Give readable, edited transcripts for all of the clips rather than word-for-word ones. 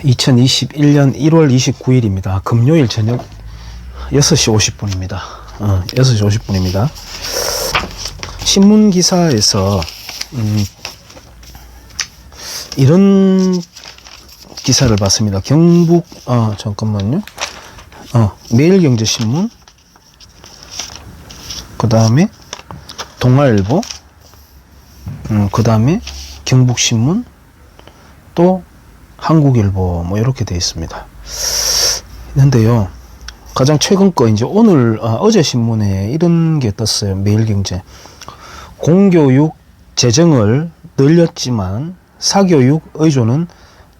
2021년 1월 29일입니다. 금요일 저녁 6시 50분입니다. 6시 50분입니다. 신문 기사에서 이런 기사를 봤습니다. 경북 잠깐만요. 매일경제신문, 그 다음에 동아일보, 그 다음에 경북신문, 또 한국일보, 뭐 이렇게 되어 있습니다. 근데요, 가장 최근 거 이제 어제 신문에 이런 게 떴어요. 매일경제. 공교육 재정을 늘렸지만 사교육 의존은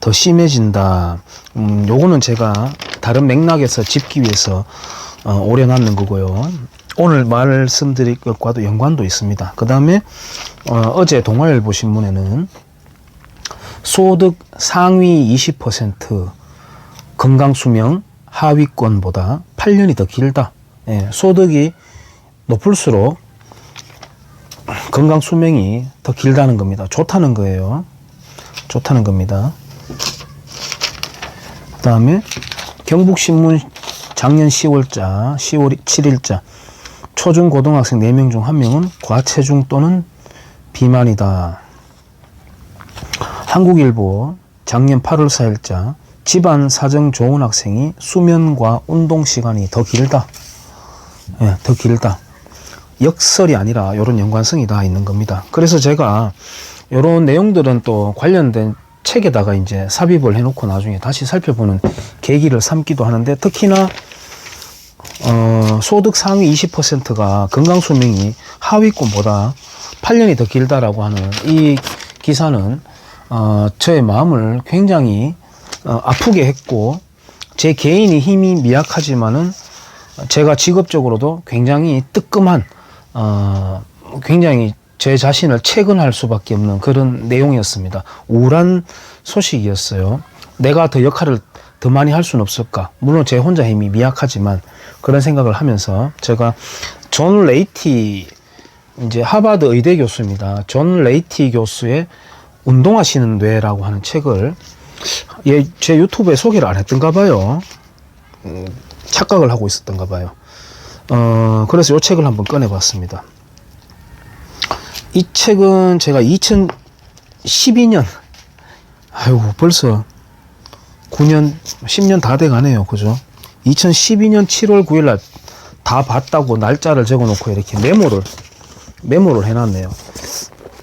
더 심해진다. 요거는 제가 다른 맥락에서 짚기 위해서 오려놨는 거고요. 오늘 말씀드릴 것과도 연관도 있습니다. 그 다음에 어제 동아일보 신문에는 소득 상위 20% 건강수명 하위권보다 8년이 더 길다. 소득이 높을수록 건강수명이 더 길다는 겁니다. 좋다는 거예요. 좋다는 겁니다. 그 다음에 경북신문 작년 10월 7일자 초중고등학생 4명 중 1명은 과체중 또는 비만이다. 한국일보 작년 8월 4일자 집안 사정 좋은 학생이 수면과 운동 시간이 더 길다. 더 길다. 역설이 아니라 이런 연관성이 다 있는 겁니다. 그래서 제가 이런 내용들은 또 관련된 책에다가 이제 삽입을 해놓고 나중에 다시 살펴보는 계기를 삼기도 하는데, 특히나 소득 상위 20%가 건강수명이 하위권보다 8년이 더 길다라고 하는 이 기사는 저의 마음을 굉장히 아프게 했고, 제 개인이 힘이 미약하지만은 제가 직업적으로도 굉장히 뜨끔한 굉장히 제 자신을 체근할 수밖에 없는 그런 내용이었습니다. 우울한 소식이었어요. 내가 더 역할을 더 많이 할 수는 없을까? 물론 제 혼자 힘이 미약하지만 그런 생각을 하면서 제가 존 레이티, 이제 하버드 의대 교수입니다. 존 레이티 교수의 운동하시는 뇌라고 하는 책을 제 유튜브에 소개를 안 했던가 봐요. 착각을 하고 있었던가 봐요. 그래서 이 책을 한번 꺼내봤습니다. 이 책은 제가 2012년, 벌써 9년, 10년 다 돼가네요. 그죠? 2012년 7월 9일 날 다 봤다고 날짜를 적어 놓고 이렇게 메모를 해놨네요.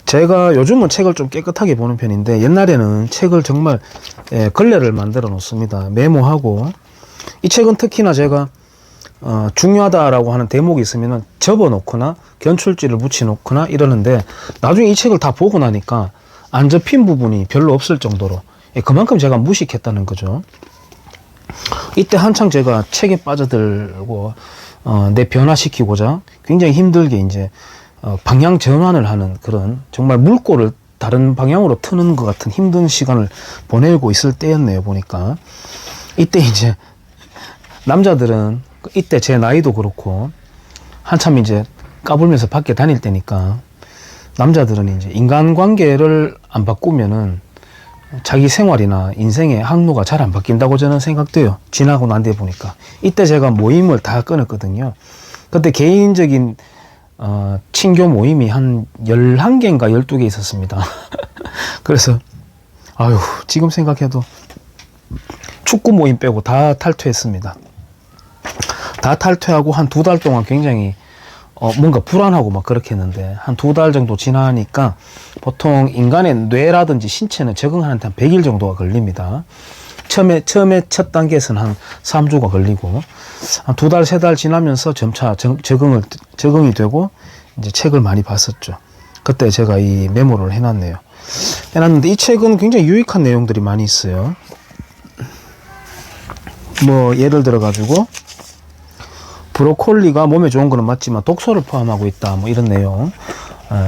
제가 요즘은 책을 좀 깨끗하게 보는 편인데, 옛날에는 책을 정말 걸레를 만들어 놓습니다. 메모하고. 이 책은 특히나 제가 중요하다라고 하는 대목이 있으면 접어 놓거나 견출지를 붙여 놓거나 이러는데, 나중에 이 책을 다 보고 나니까 안 접힌 부분이 별로 없을 정도로 그만큼 제가 무식했다는 거죠. 이때 한창 제가 책에 빠져들고 내 변화시키고자 굉장히 힘들게 이제 방향 전환을 하는 그런, 정말 물꼬를 다른 방향으로 트는 것 같은 힘든 시간을 보내고 있을 때였네요. 보니까 이때 이제 남자들은, 이때 제 나이도 그렇고 한참 이제 까불면서 밖에 다닐 때니까, 남자들은 이제 인간관계를 안 바꾸면은 자기 생활이나 인생의 항로가 잘 안 바뀐다고 저는 생각돼요. 지나고 난 뒤에 보니까. 이때 제가 모임을 다 끊었거든요. 그때 개인적인 친교 모임이 한 11개인가 12개 있었습니다. 그래서 지금 생각해도 축구 모임 빼고 다 탈퇴했습니다. 다 탈퇴하고 한 2달 동안 굉장히 뭔가 불안하고 막 그렇게 했는데, 한 2달 정도 지나니까 보통 인간의 뇌라든지 신체는 적응하는데 한 100일 정도가 걸립니다. 처음에 첫 단계에서는 한 3주가 걸리고, 한 2달, 3달 지나면서 점차 적응이 되고 이제 책을 많이 봤었죠. 그때 제가 이 메모를 해놨는데, 이 책은 굉장히 유익한 내용들이 많이 있어요. 뭐 예를 들어 가지고 브로콜리가 몸에 좋은 거는 맞지만 독소를 포함하고 있다, 뭐 이런 내용.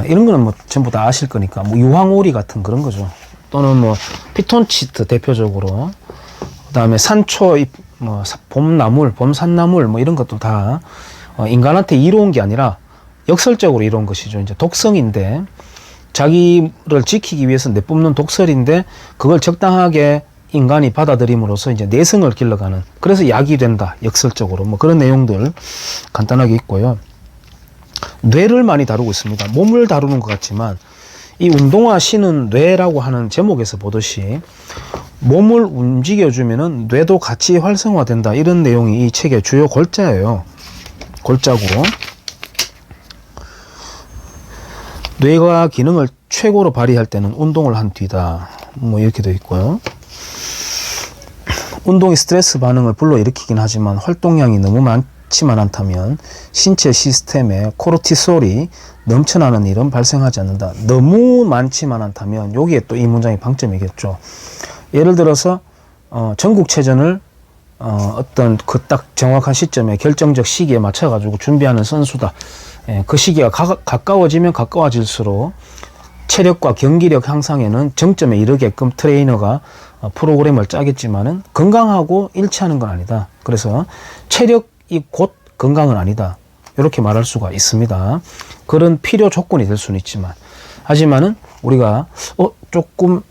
이런 거는 뭐 전부 다 아실 거니까, 뭐 유황오리 같은 그런 거죠. 또는 뭐 피톤치드 대표적으로, 그 다음에 산초, 뭐 봄나물, 봄산나물, 뭐 이런 것도 다 인간한테 이로운 게 아니라 역설적으로 이로운 것이죠. 이제 독성인데, 자기를 지키기 위해서 내뿜는 독설인데, 그걸 적당하게 인간이 받아들임으로써 이제 내성을 길러가는, 그래서 약이 된다 역설적으로 뭐 그런 내용들 간단하게 있고요. 뇌를 많이 다루고 있습니다. 몸을 다루는 것 같지만 이 운동화 신은 뇌라고 하는 제목에서 보듯이 몸을 움직여주면은 뇌도 같이 활성화된다, 이런 내용이 이 책의 주요 골자예요. 골자고, 뇌가 기능을 최고로 발휘할 때는 운동을 한 뒤다, 뭐 이렇게 되어 있고요. 운동이 스트레스 반응을 불러일으키긴 하지만 활동량이 너무 많지만 않다면 신체 시스템에 코르티솔이 넘쳐나는 일은 발생하지 않는다. 너무 많지만 않다면, 여기에 또 이 문장의 방점이겠죠. 예를 들어서 전국체전을 어떤 그 딱 정확한 시점에 결정적 시기에 맞춰 가지고 준비하는 선수다. 그 시기가 가까워지면 가까워질수록 체력과 경기력 향상에는 정점에 이르게끔 트레이너가 프로그램을 짜겠지만은 건강하고 일치하는 건 아니다. 그래서 체력이 곧 건강은 아니다, 이렇게 말할 수가 있습니다. 그런 필요 조건이 될 수는 있지만, 하지만은 우리가 조금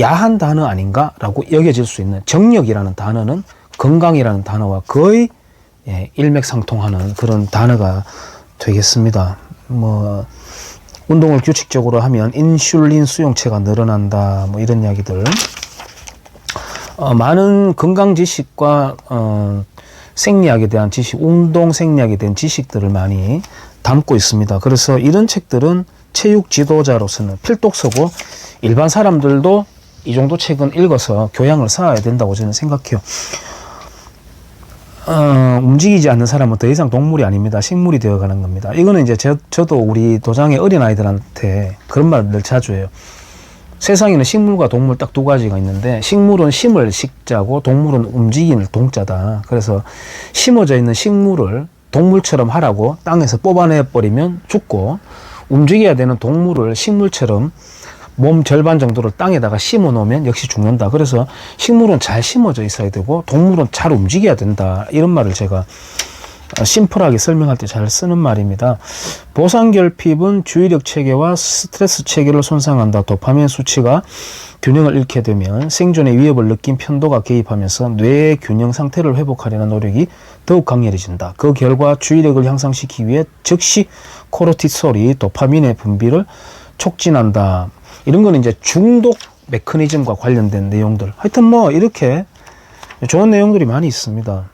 야한 단어 아닌가 라고 여겨질 수 있는 정력이라는 단어는 건강이라는 단어와 거의 일맥상통하는 그런 단어가 되겠습니다. 뭐 운동을 규칙적으로 하면 인슐린 수용체가 늘어난다, 뭐 이런 이야기들. 많은 건강 지식과 생리학에 대한 지식, 운동 생리학에 대한 지식들을 많이 담고 있습니다. 그래서 이런 책들은 체육 지도자로서는 필독서고, 일반 사람들도 이 정도 책은 읽어서 교양을 쌓아야 된다고 저는 생각해요. 움직이지 않는 사람은 더 이상 동물이 아닙니다. 식물이 되어가는 겁니다. 이거는 이제 저도 우리 도장의 어린아이들한테 그런 말을 늘 자주 해요. 세상에는 식물과 동물 딱 두 가지가 있는데, 식물은 심을 식자고 동물은 움직이는 동자다. 그래서 심어져 있는 식물을 동물처럼 하라고 땅에서 뽑아내버리면 죽고, 움직여야 되는 동물을 식물처럼 몸 절반 정도를 땅에다가 심어 놓으면 역시 죽는다. 그래서 식물은 잘 심어져 있어야 되고 동물은 잘 움직여야 된다, 이런 말을 제가 심플하게 설명할 때 잘 쓰는 말입니다. 보상결핍은 주의력 체계와 스트레스 체계를 손상한다. 도파민 수치가 균형을 잃게 되면 생존의 위협을 느낀 편도가 개입하면서 뇌의 균형 상태를 회복하려는 노력이 더욱 강렬해진다. 그 결과 주의력을 향상시키기 위해 즉시 코르티솔이 도파민의 분비를 촉진한다. 이런 거는 이제 중독 메커니즘과 관련된 내용들. 하여튼 뭐 이렇게 좋은 내용들이 많이 있습니다.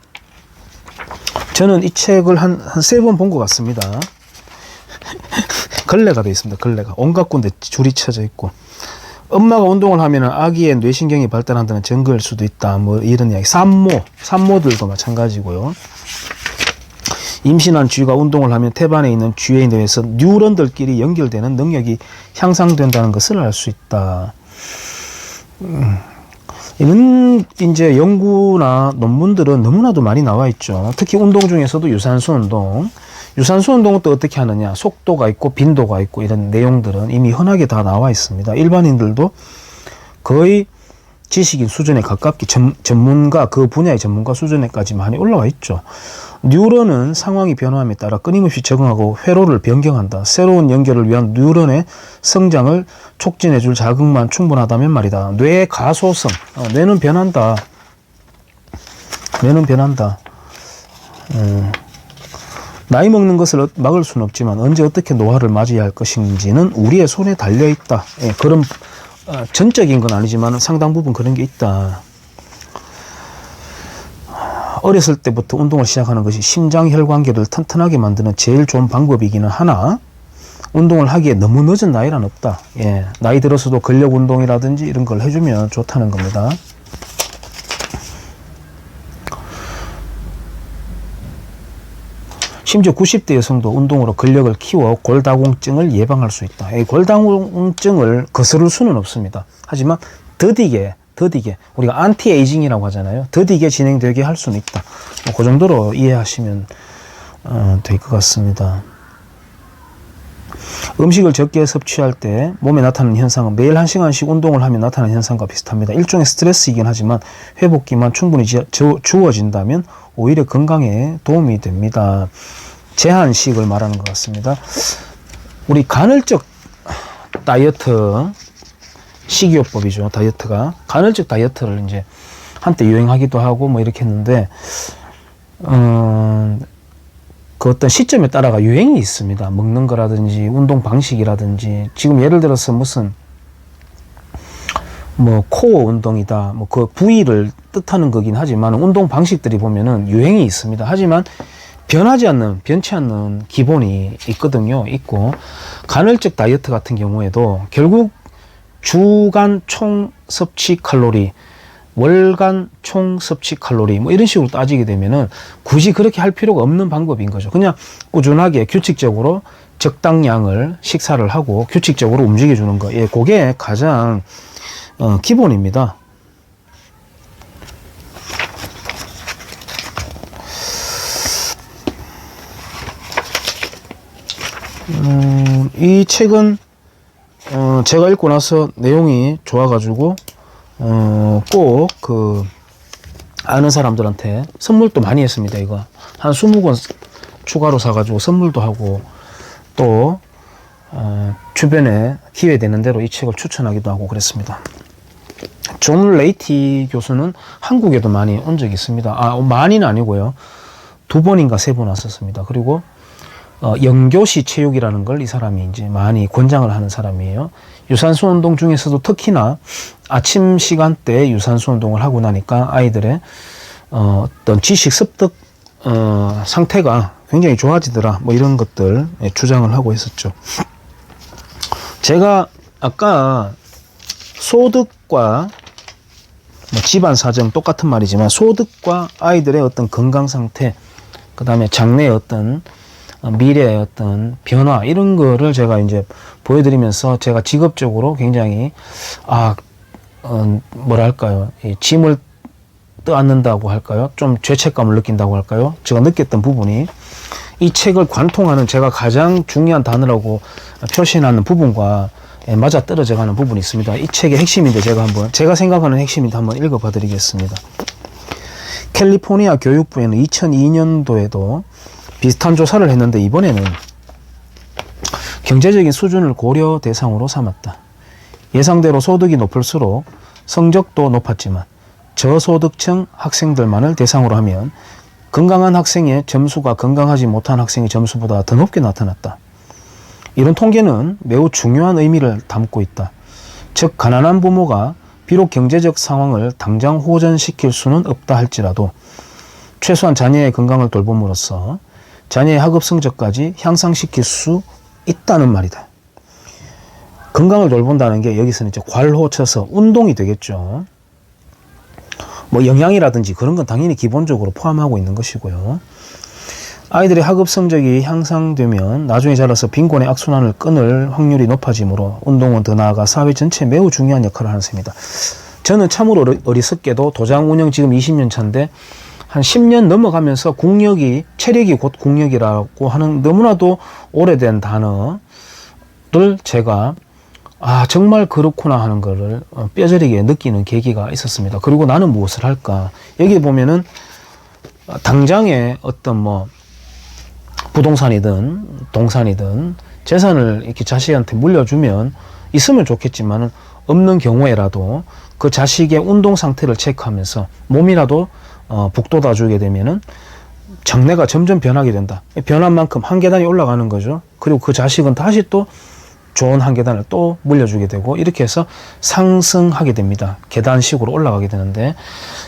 저는 이 책을 한 3번 본 것 같습니다. 걸레가 되어 있습니다. 걸레가. 온갖 군데 줄이 쳐져 있고. 엄마가 운동을 하면 아기의 뇌신경이 발달한다는 증거일 수도 있다. 뭐 이런 이야기. 산모들도 마찬가지고요. 임신한 쥐가 운동을 하면 태반에 있는 쥐에 의해서 뉴런들끼리 연결되는 능력이 향상된다는 것을 알 수 있다. 이런 이제 연구나 논문들은 너무나도 많이 나와 있죠. 특히 운동 중에서도 유산소 운동. 유산소 운동은 또 어떻게 하느냐. 속도가 있고 빈도가 있고 이런 내용들은 이미 흔하게 다 나와 있습니다. 일반인들도 거의 지식인 수준에 가깝게 전문가, 그 분야의 전문가 수준에까지 많이 올라와 있죠. 뉴런은 상황이 변화함에 따라 끊임없이 적응하고 회로를 변경한다. 새로운 연결을 위한 뉴런의 성장을 촉진해줄 자극만 충분하다면 말이다. 뇌의 가소성. 뇌는 변한다. 뇌는 변한다. 나이 먹는 것을 막을 수는 없지만 언제 어떻게 노화를 맞이해야 할 것인지는 우리의 손에 달려있다. 그런 전적인 건 아니지만 상당 부분 그런 게 있다. 어렸을 때부터 운동을 시작하는 것이 심장 혈관계를 튼튼하게 만드는 제일 좋은 방법이기는 하나, 운동을 하기에 너무 늦은 나이란 없다. 나이 들어서도 근력 운동이라든지 이런 걸 해주면 좋다는 겁니다. 심지어 90대 여성도 운동으로 근력을 키워 골다공증을 예방할 수 있다. 이 골다공증을 거스를 수는 없습니다. 하지만 더디게 우리가 안티에이징이라고 하잖아요. 더디게 진행되게 할 수는 있다. 그 정도로 이해하시면 될 것 같습니다. 음식을 적게 섭취할 때 몸에 나타나는 현상은 매일 1시간씩 운동을 하면 나타나는 현상과 비슷합니다. 일종의 스트레스이긴 하지만 회복기만 충분히 주어진다면 오히려 건강에 도움이 됩니다. 제한식을 말하는 것 같습니다. 우리 간헐적 다이어트, 식이요법이죠. 다이어트가. 간헐적 다이어트를 이제 한때 유행하기도 하고 뭐 이렇게 했는데, 그 어떤 시점에 따라가 유행이 있습니다. 먹는 거라든지 운동 방식이라든지. 지금 예를 들어서 무슨 뭐 코어 운동이다, 뭐 그 부위를 뜻하는 거긴 하지만 운동 방식들이 보면은 유행이 있습니다. 하지만 변치 않는 기본이 있거든요. 있고, 간헐적 다이어트 같은 경우에도 결국 주간 총 섭취 칼로리, 월간 총 섭취 칼로리 뭐 이런 식으로 따지게 되면은 굳이 그렇게 할 필요가 없는 방법인 거죠. 그냥 꾸준하게 규칙적으로 적당량을 식사를 하고 규칙적으로 움직여 주는 거. 예, 그게 가장 기본입니다. 이 책은 제가 읽고 나서 내용이 좋아가지고 꼭 그 아는 사람들한테 선물도 많이 했습니다. 이거 한 20권 추가로 사가지고 선물도 하고, 또 주변에 기회 되는 대로 이 책을 추천하기도 하고 그랬습니다. 존 레이티 교수는 한국에도 많이 온 적이 있습니다. 많이는 아니고요. 2번인가 3번 왔었습니다. 그리고 영교시 체육이라는 걸 이 사람이 이제 많이 권장을 하는 사람이에요. 유산소 운동 중에서도 특히나 아침 시간대에 유산소 운동을 하고 나니까 아이들의 어떤 지식 습득 상태가 굉장히 좋아지더라, 뭐 이런 것들 주장을 하고 있었죠. 제가 아까 소득과 뭐 집안 사정 똑같은 말이지만, 소득과 아이들의 어떤 건강 상태, 그 다음에 장래의 어떤 미래의 어떤 변화, 이런 거를 제가 이제 보여드리면서 제가 직업적으로 굉장히 뭐랄까요, 이 짐을 떠안는다고 할까요, 좀 죄책감을 느낀다고 할까요, 제가 느꼈던 부분이 이 책을 관통하는 제가 가장 중요한 단어라고 표시하는 부분과 맞아 떨어져 가는 부분이 있습니다. 이 책의 핵심인데 제가 생각하는 핵심인데 한번 읽어봐 드리겠습니다. 캘리포니아 교육부에는 2002년도에도 비슷한 조사를 했는데, 이번에는 경제적인 수준을 고려 대상으로 삼았다. 예상대로 소득이 높을수록 성적도 높았지만 저소득층 학생들만을 대상으로 하면 건강한 학생의 점수가 건강하지 못한 학생의 점수보다 더 높게 나타났다. 이런 통계는 매우 중요한 의미를 담고 있다. 즉, 가난한 부모가 비록 경제적 상황을 당장 호전시킬 수는 없다 할지라도 최소한 자녀의 건강을 돌봄으로써 자녀의 학업 성적까지 향상시킬 수 있다는 말이다. 건강을 돌본다는 게 여기서는 이제 괄호쳐서 운동이 되겠죠. 뭐 영양이라든지 그런 건 당연히 기본적으로 포함하고 있는 것이고요. 아이들의 학업 성적이 향상되면 나중에 자라서 빈곤의 악순환을 끊을 확률이 높아지므로 운동은 더 나아가 사회 전체에 매우 중요한 역할을 하는 셈이다. 저는 참으로 어리석게도 도장 운영 지금 20년 차인데, 한 10년 넘어가면서 체력이 곧 국력이라고 하는 너무나도 오래된 단어를 제가 정말 그렇구나 하는 거를 뼈저리게 느끼는 계기가 있었습니다. 그리고 나는 무엇을 할까? 여기 보면은 당장에 어떤 뭐 부동산이든 동산이든 재산을 이렇게 자식한테 물려주면 있으면 좋겠지만은 없는 경우에라도 그 자식의 운동 상태를 체크하면서 몸이라도 북돋아주게 되면은 장래가 점점 변하게 된다. 변한 만큼 한 계단이 올라가는 거죠. 그리고 그 자식은 다시 또 좋은 한 계단을 또 물려주게 되고, 이렇게 해서 상승하게 됩니다. 계단식으로 올라가게 되는데,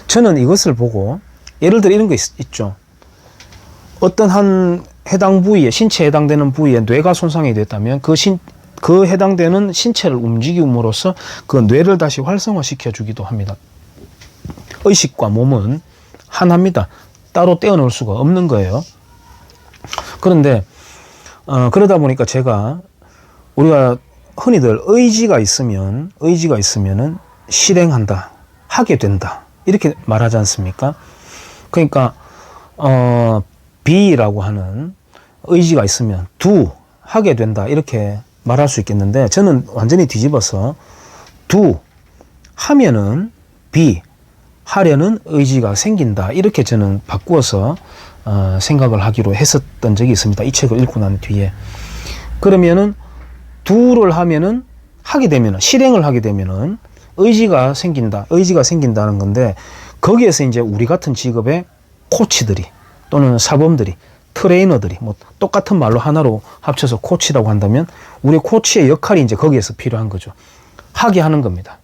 저는 이것을 보고 예를 들어 이런 거 있죠. 어떤 한 해당 부위에, 신체에 해당되는 부위에 뇌가 손상이 됐다면 그 해당되는 신체를 움직임으로써 그 뇌를 다시 활성화시켜 주기도 합니다. 의식과 몸은 하나입니다. 따로 떼어놓을 수가 없는 거예요. 그런데 그러다 보니까 제가, 우리가 흔히들 의지가 있으면은 실행한다, 하게 된다, 이렇게 말하지 않습니까? 그러니까 be라고 하는 의지가 있으면 do, 하게 된다, 이렇게 말할 수 있겠는데, 저는 완전히 뒤집어서 do, 하면은 be, 하려는 의지가 생긴다, 이렇게 저는 바꾸어서 생각을 하기로 했었던 적이 있습니다. 이 책을 읽고 난 뒤에. 그러면은 do를 하면은 하게 되면은, 실행을 하게 되면은 의지가 생긴다는 건데, 거기에서 이제 우리 같은 직업의 코치들이 또는 사범들이, 트레이너들이, 뭐 똑같은 말로 하나로 합쳐서 코치라고 한다면 우리 코치의 역할이 이제 거기에서 필요한 거죠. 하게 하는 겁니다.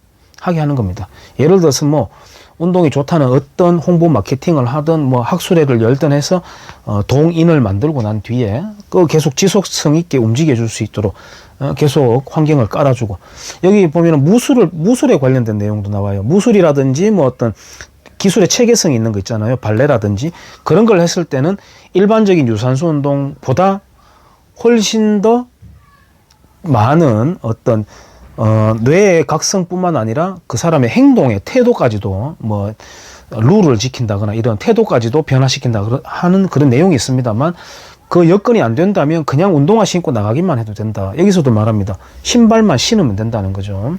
예를 들어서 뭐 운동이 좋다는 어떤 홍보 마케팅을 하든 뭐 학술회를 열든 해서 동인을 만들고 난 뒤에 그 계속 지속성 있게 움직여 줄 수 있도록 계속 환경을 깔아주고, 여기 보면은 무술에 관련된 내용도 나와요. 무술이라든지 뭐 어떤 기술의 체계성이 있는 거 있잖아요. 발레라든지 그런 걸 했을 때는 일반적인 유산소 운동보다 훨씬 더 많은 어떤 뇌의 각성뿐만 아니라 그 사람의 행동의 태도까지도 뭐 룰을 지킨다거나 이런 태도까지도 변화시킨다 하는 그런 내용이 있습니다만, 그 여건이 안 된다면 그냥 운동화 신고 나가기만 해도 된다. 여기서도 말합니다. 신발만 신으면 된다는 거죠.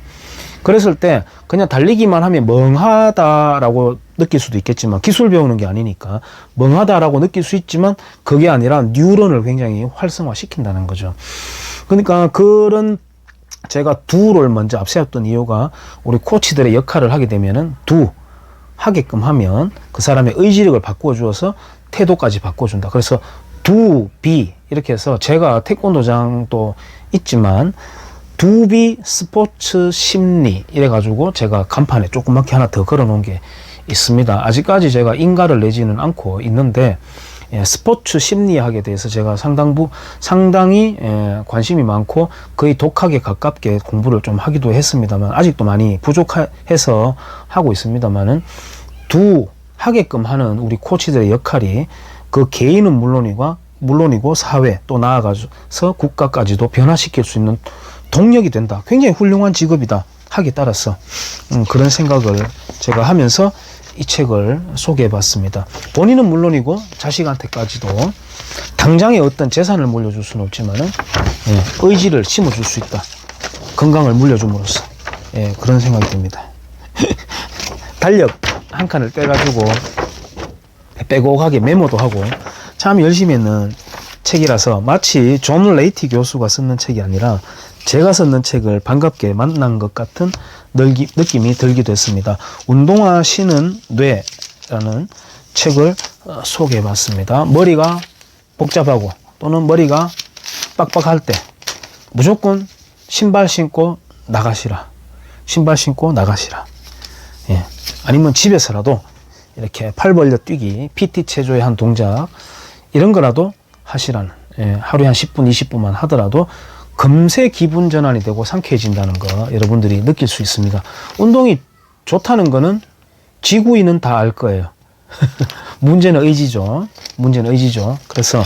그랬을 때 그냥 달리기만 하면 멍하다라고 느낄 수도 있겠지만, 기술 배우는 게 아니니까 멍하다라고 느낄 수 있지만 그게 아니라 뉴런을 굉장히 활성화시킨다는 거죠. 그러니까 그런 제가 두를 먼저 앞세웠던 이유가, 우리 코치들의 역할을 하게 되면은 하게끔 하면 그 사람의 의지력을 바꾸어 주어서 태도까지 바꿔준다. 그래서 비 이렇게 해서, 제가 태권도장도 있지만 비 스포츠 심리 이래가지고 제가 간판에 조그맣게 하나 더 걸어 놓은 게 있습니다. 아직까지 제가 인가를 내지는 않고 있는데, 스포츠 심리학에 대해서 제가 상당히 관심이 많고 거의 독학에 가깝게 공부를 좀 하기도 했습니다만, 아직도 많이 부족해서 하고 있습니다만은, 하게끔 하는 우리 코치들의 역할이 그 개인은 물론이고 사회 또 나아가서 국가까지도 변화시킬 수 있는 동력이 된다. 굉장히 훌륭한 직업이다 하기에 따라서 그런 생각을 제가 하면서 이 책을 소개해 봤습니다. 본인은 물론이고 자식한테까지도 당장에 어떤 재산을 물려줄 수는 없지만은 의지를 심어줄 수 있다. 건강을 물려줌으로써 그런 생각이 듭니다. 달력 한 칸을 떼가지고 빼곡하게 메모도 하고 참 열심히 했는 책이라서, 마치 존 레이티 교수가 쓰는 책이 아니라 제가 썼는 책을 반갑게 만난 것 같은 느낌이 들기도 했습니다. 운동화 신은 뇌라는 책을 소개해 봤습니다. 머리가 복잡하고 또는 머리가 빡빡할 때 무조건 신발 신고 나가시라. 아니면 집에서라도 이렇게 팔 벌려 뛰기, PT 체조의 한 동작 이런 거라도 하시라는, 하루에 한 10분, 20분만 하더라도 금세 기분 전환이 되고 상쾌해진다는 거 여러분들이 느낄 수 있습니다. 운동이 좋다는 거는 지구인은 다 알 거예요. 문제는 의지죠. 그래서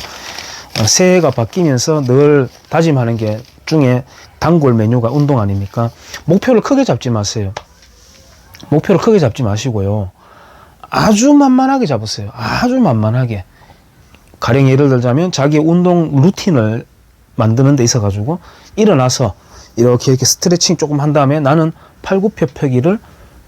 새해가 바뀌면서 늘 다짐하는 게 중에 단골 메뉴가 운동 아닙니까? 목표를 크게 잡지 마세요. 목표를 크게 잡지 마시고요. 아주 만만하게 잡으세요. 아주 만만하게. 가령 예를 들자면 자기 운동 루틴을 만드는 데 있어 가지고 일어나서 이렇게 스트레칭 조금 한 다음에 나는 팔굽혀펴기를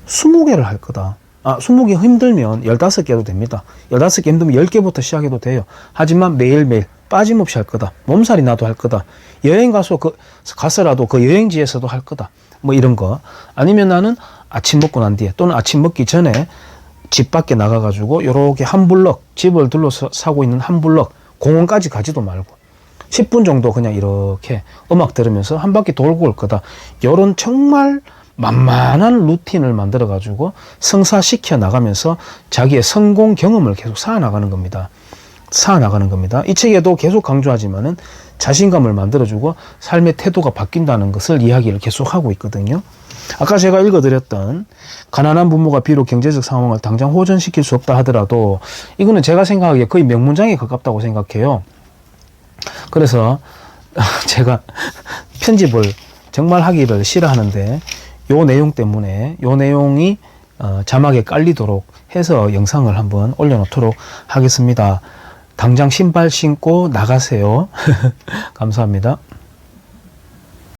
20개를 할 거다. 20개 힘들면 15개도 됩니다. 15개 힘들면 10개부터 시작해도 돼요. 하지만 매일매일 빠짐없이 할 거다. 몸살이 나도 할 거다. 여행 가서라도 그 여행지에서도 할 거다. 뭐 이런 거. 아니면 나는 아침 먹고 난 뒤에 또는 아침 먹기 전에 집 밖에 나가가지고 요렇게 한 블럭, 집을 둘러싸고 있는 한 블럭, 공원까지 가지도 말고 10분 정도 그냥 이렇게 음악 들으면서 한 바퀴 돌고 올 거다. 요런 정말 만만한 루틴을 만들어가지고 성사시켜 나가면서 자기의 성공 경험을 계속 쌓아나가는 겁니다. 이 책에도 계속 강조하지만은 자신감을 만들어주고 삶의 태도가 바뀐다는 것을 이야기를 계속하고 있거든요. 아까 제가 읽어드렸던 가난한 부모가 비록 경제적 상황을 당장 호전시킬 수 없다 하더라도, 이거는 제가 생각하기에 거의 명문장에 가깝다고 생각해요. 그래서 제가 편집을 정말 하기를 싫어하는데 요 내용 때문에 요 내용이 자막에 깔리도록 해서 영상을 한번 올려놓도록 하겠습니다. 당장 신발 신고 나가세요. 감사합니다.